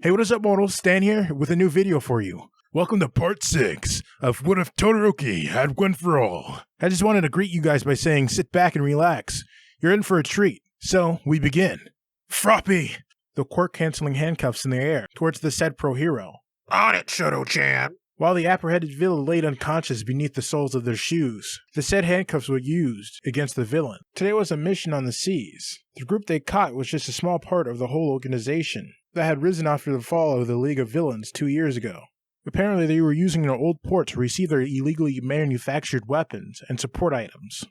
Hey, what is up, models? Stan here with a new video for you. Welcome to part 6 of What If Todoroki Had One For All. I just wanted to greet you guys by saying sit back and relax. You're in for a treat. So, we begin. Froppy! The quirk-canceling handcuffs in the air towards the said pro hero. On it, Shoto-chan! While the apprehended villain laid unconscious beneath the soles of their shoes, the said handcuffs were used against the villain. Today was a mission on the seas. The group they caught was just a small part of the whole organization that had risen after the fall of the League of Villains 2 years ago. Apparently they were using an old port to receive their illegally manufactured weapons and support items.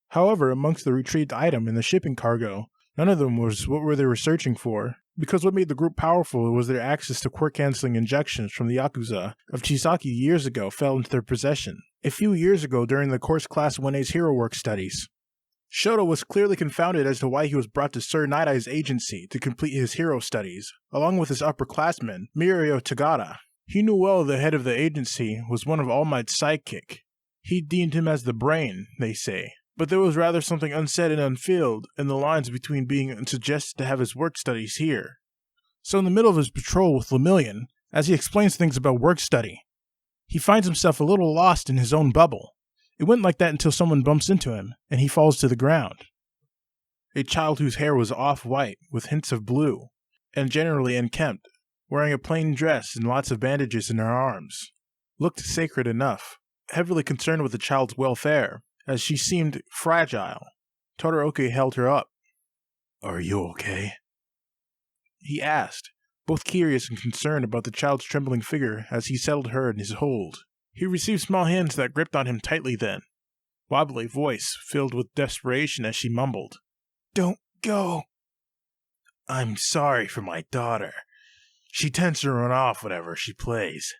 However, amongst the retrieved item in the shipping cargo, none of them was what they were searching for, because what made the group powerful was their access to quirk-canceling injections from the Yakuza of Chisaki years ago fell into their possession. A few years ago during the course Class 1A's hero work studies, Shoto was clearly confounded as to why he was brought to Sir Night-Eye's agency to complete his hero studies, along with his upperclassman, Mirio Tagada. He knew well the head of the agency was one of All Might's sidekick. He deemed him as the brain, they say. But there was rather something unsaid and unfilled in the lines between being suggested to have his work studies here. So in the middle of his patrol with Lemillion, as he explains things about work study, he finds himself a little lost in his own bubble. It went like that until someone bumps into him, and he falls to the ground. A child whose hair was off-white, with hints of blue, and generally unkempt, wearing a plain dress and lots of bandages in her arms, looked sacred enough, heavily concerned with the child's welfare, as she seemed fragile. Todoroki held her up. "Are you okay?" he asked, both curious and concerned about the child's trembling figure as he settled her in his hold. He received small hands that gripped on him tightly then, wobbly voice filled with desperation as she mumbled, "Don't go. I'm sorry for my daughter. She tends to run off whenever she plays."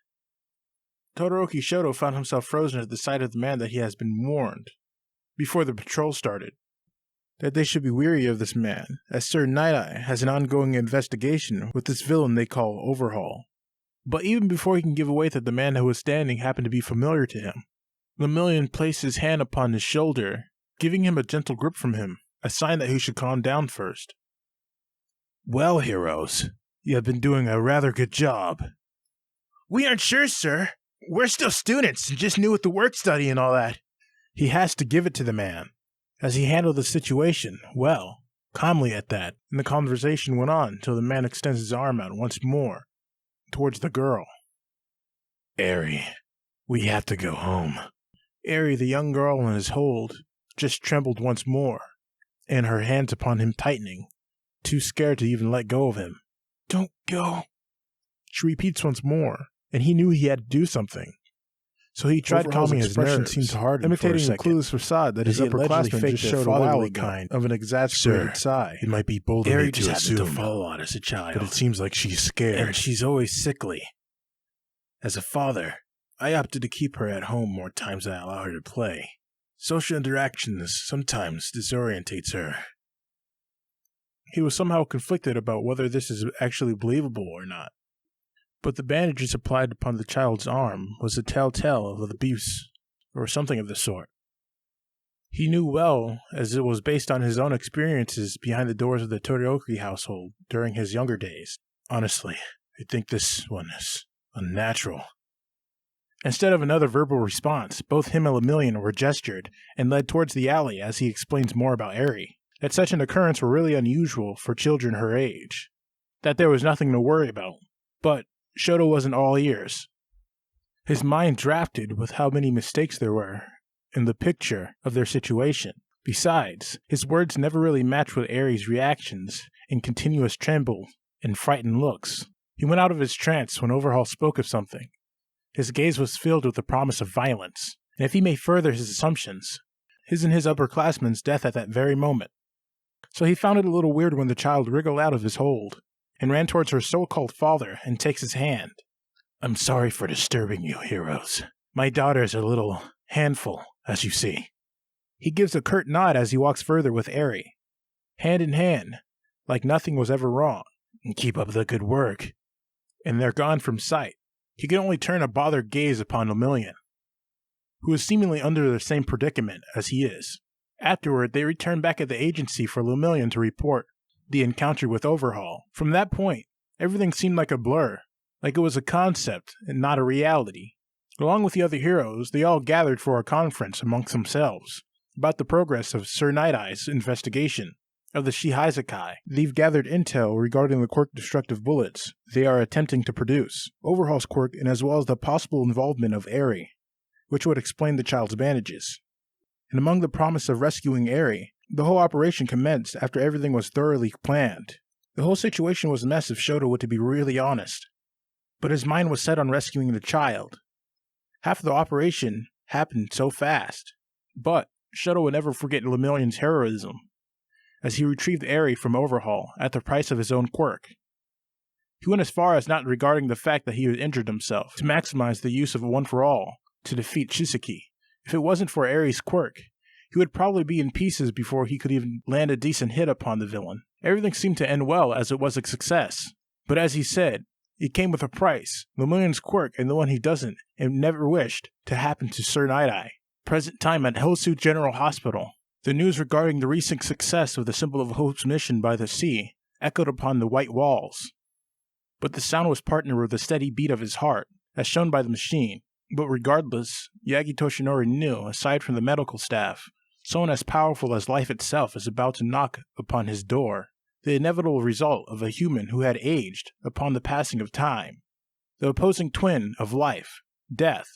Todoroki Shoto found himself frozen at the sight of the man that he has been warned, before the patrol started, that they should be weary of this man, as Sir Night-Eye has an ongoing investigation with this villain they call Overhaul. But even before he can give away that the man who was standing happened to be familiar to him, Lemillion placed his hand upon his shoulder, giving him a gentle grip from him, a sign that he should calm down first. "Well, heroes, you have been doing a rather good job." "We aren't sure, sir. We're still students and just new with the work study and all that." He has to give it to the man, as he handled the situation well, calmly at that, and the conversation went on till the man extends his arm out once more towards the girl. "Eri, we have to go home." Eri, the young girl in his hold, just trembled once more, and her hands upon him tightening, too scared to even let go of him. "Don't go," she repeats once more, and he knew he had to do something. So he tried calming his nerves, seemed to harden imitating the clueless facade that his upperclassmen just showed a while ago, of an exasperated sigh. "It might be bold of me to assume, to follow on as a child, but it seems like she's scared, and she's always sickly. As a father, I opted to keep her at home more times than I allow her to play. Social interactions sometimes disorientates her." He was somehow conflicted about whether this is actually believable or not. But the bandages applied upon the child's arm was a telltale of abuse, or something of the sort. He knew well, as it was based on his own experiences behind the doors of the Todoroki household during his younger days. "Honestly, I think this one is unnatural." Instead of another verbal response, both him and Lemillion were gestured and led towards the alley as he explains more about Eri, that such an occurrence were really unusual for children her age, that there was nothing to worry about. But Shoto wasn't all ears. His mind drafted with how many mistakes there were in the picture of their situation. Besides, his words never really matched with Eri's reactions in continuous tremble and frightened looks. He went out of his trance when Overhaul spoke of something. His gaze was filled with the promise of violence, and if he may further his assumptions, his and his upperclassman's death at that very moment. So he found it a little weird when the child wriggled out of his hold and ran towards her so-called father and takes his hand. "I'm sorry for disturbing you, heroes. My daughter is a little handful, as you see." He gives a curt nod as he walks further with Eri, hand in hand, like nothing was ever wrong. "And keep up the good work." And they're gone from sight. He can only turn a bothered gaze upon Lemillion, who is seemingly under the same predicament as he is. Afterward, they return back at the agency for Lemillion to report the encounter with Overhaul. From that point, Everything seemed like a blur, like it was a concept and not a reality. Along with the other heroes, they all gathered for a conference amongst themselves about the progress of Sir Night-Eye's investigation of the Shihizakai. They've gathered intel regarding the quirk-destructive bullets they are attempting to produce, Overhaul's quirk, and as well as the possible involvement of Eri, which would explain the child's bandages. And among the promise of rescuing Eri, the whole operation commenced after everything was thoroughly planned. The whole situation was a mess if Shoto were to be really honest, but his mind was set on rescuing the child. Half of the operation happened so fast, but Shoto would never forget Lemillion's heroism, as he retrieved Eri from Overhaul at the price of his own quirk. He went as far as not regarding the fact that he had injured himself, to maximize the use of One for All to defeat Shiseki. If it wasn't for Eri's quirk, he would probably be in pieces before he could even land a decent hit upon the villain. Everything seemed to end well as it was a success, but as he said, it came with a price. Lemillion's quirk and the one he doesn't and never wished to happen to Sir Night-Eye. Present time at Hosu General Hospital. The news regarding the recent success of the Symbol of Hope's mission by the sea echoed upon the white walls. But the sound was partnered with the steady beat of his heart, as shown by the machine. But regardless, Yagi Toshinori knew, aside from the medical staff, someone as powerful as life itself is about to knock upon his door. The inevitable result of a human who had aged upon the passing of time. The opposing twin of life, death.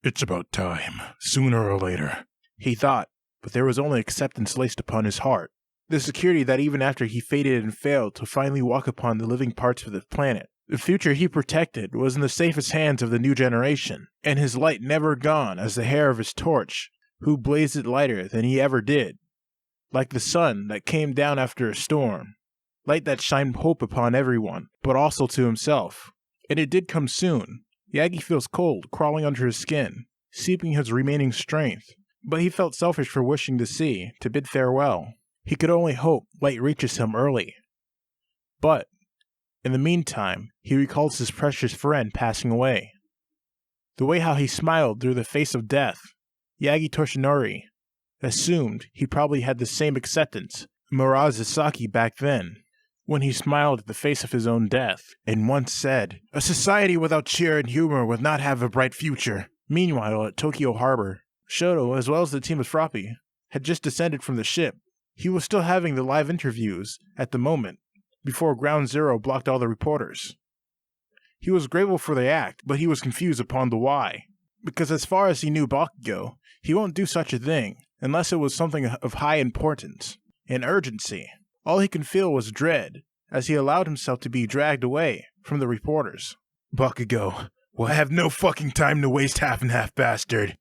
It's about time, sooner or later, he thought, but there was only acceptance laced upon his heart. The security that even after he faded and failed to finally walk upon the living parts of the planet, the future he protected was in the safest hands of the new generation, and his light never gone as the hair of his torch, who blazed it lighter than he ever did. Like the sun that came down after a storm, light that shined hope upon everyone, but also to himself. And it did come soon. Yagi feels cold crawling under his skin, seeping his remaining strength, but he felt selfish for wishing to see, to bid farewell. He could only hope light reaches him early. But, in the meantime, he recalls his precious friend passing away. The way how he smiled through the face of death, Yagi Toshinori assumed he probably had the same acceptance Murazasaki back then, when he smiled at the face of his own death, and once said, "A society without cheer and humor would not have a bright future." Meanwhile, at Tokyo Harbor, Shoto, as well as the team of Froppy, had just descended from the ship. He was still having the live interviews at the moment, before Ground Zero blocked all the reporters. He was grateful for the act, but he was confused upon the why, because as far as he knew Bakugo, he won't do such a thing, unless it was something of high importance and urgency. All he could feel was dread, as he allowed himself to be dragged away from the reporters. Bakugo, we'll have no fucking time to waste, half and half bastard.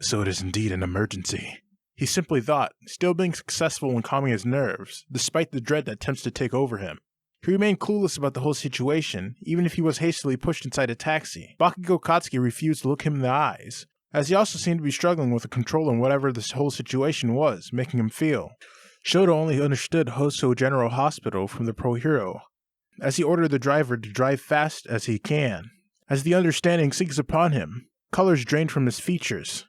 So it is indeed an emergency, he simply thought, still being successful in calming his nerves, despite the dread that attempts to take over him. He remained clueless about the whole situation, even if he was hastily pushed inside a taxi. Bakugo Katsuki refused to look him in the eyes, as he also seemed to be struggling with the control on whatever this whole situation was making him feel. Shoto only understood Hoso General Hospital from the Pro Hero, as he ordered the driver to drive fast as he can. As the understanding sinks upon him, colors drained from his features.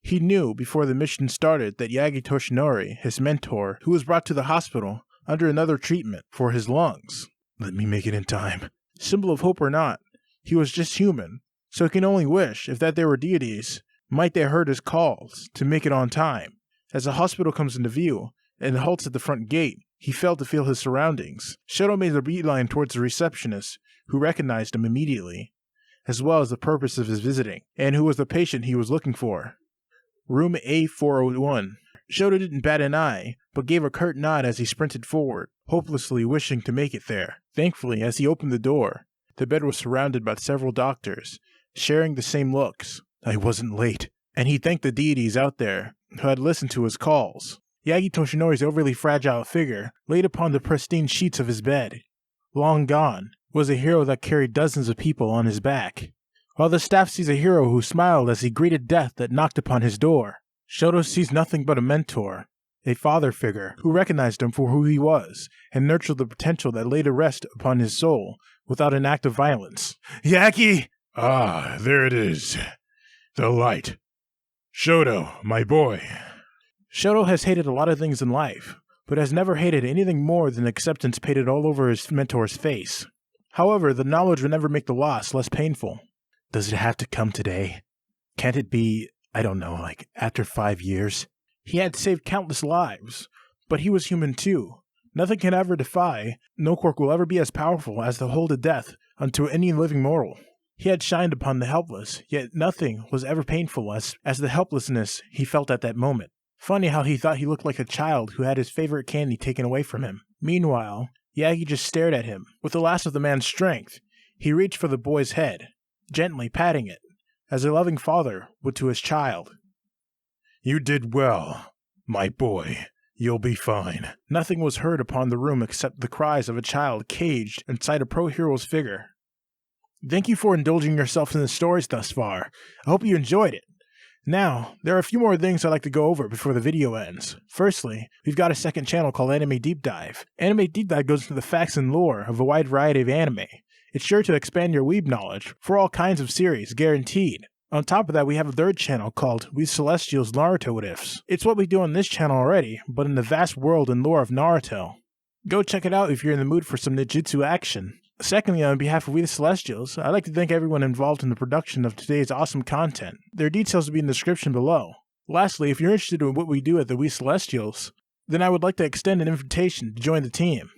He knew before the mission started that Yagi Toshinori, his mentor, who was brought to the hospital under another treatment for his lungs. Let me make it in time. Symbol of hope or not, he was just human, so he can only wish, if that there were deities, might they heard his calls to make it on time. As the hospital comes into view and halts at the front gate, he failed to feel his surroundings. Shoto made a beeline towards the receptionist, who recognized him immediately, as well as the purpose of his visiting, and who was the patient he was looking for. Room A401. Shoto didn't bat an eye, but gave a curt nod as he sprinted forward, hopelessly wishing to make it there. Thankfully, as he opened the door, the bed was surrounded by several doctors, sharing the same looks. I wasn't late. And he thanked the deities out there who had listened to his calls. Yagi Toshinori's overly fragile figure laid upon the pristine sheets of his bed. Long gone was a hero that carried dozens of people on his back, while the staff sees a hero who smiled as he greeted death that knocked upon his door. Shoto sees nothing but a mentor, a father figure who recognized him for who he was and nurtured the potential that lay to rest upon his soul without an act of violence. Yagi! Ah, there it is. The light. Shoto, my boy. Shoto has hated a lot of things in life, but has never hated anything more than acceptance painted all over his mentor's face. However, the knowledge would never make the loss less painful. Does it have to come today? Can't it be, I don't know, like after 5 years? He had saved countless lives, but he was human too. Nothing can ever defy, no quirk will ever be as powerful as the hold of death unto any living mortal. He had shined upon the helpless, yet nothing was ever painful as the helplessness he felt at that moment. Funny how he thought he looked like a child who had his favorite candy taken away from him. Meanwhile, Yagi just stared at him. With the last of the man's strength, he reached for the boy's head, gently patting it, as a loving father would to his child. You did well, my boy. You'll be fine. Nothing was heard upon the room except the cries of a child caged inside a pro-hero's figure. Thank you for indulging yourself in the stories thus far. I hope you enjoyed it. Now, there are a few more things I'd like to go over before the video ends. Firstly, we've got a second channel called Anime Deep Dive. Anime Deep Dive goes into the facts and lore of a wide variety of anime. It's sure to expand your weeb knowledge for all kinds of series, guaranteed. On top of that, we have a third channel called We Celestials Naruto What Ifs. It's what we do on this channel already, but in the vast world and lore of Naruto. Go check it out if you're in the mood for some ninjutsu action. Secondly, on behalf of We the Celestials, I'd like to thank everyone involved in the production of today's awesome content. Their details will be in the description below. Lastly, if you're interested in what we do at the We Celestials, then I would like to extend an invitation to join the team.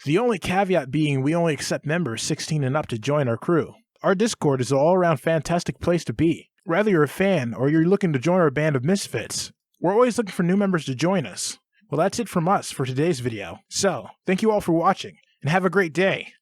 The only caveat being we only accept members 16 and up to join our crew. Our Discord is an all-around fantastic place to be. Whether you're a fan or you're looking to join our band of misfits, we're always looking for new members to join us. Well, that's it from us for today's video. So, thank you all for watching, and have a great day.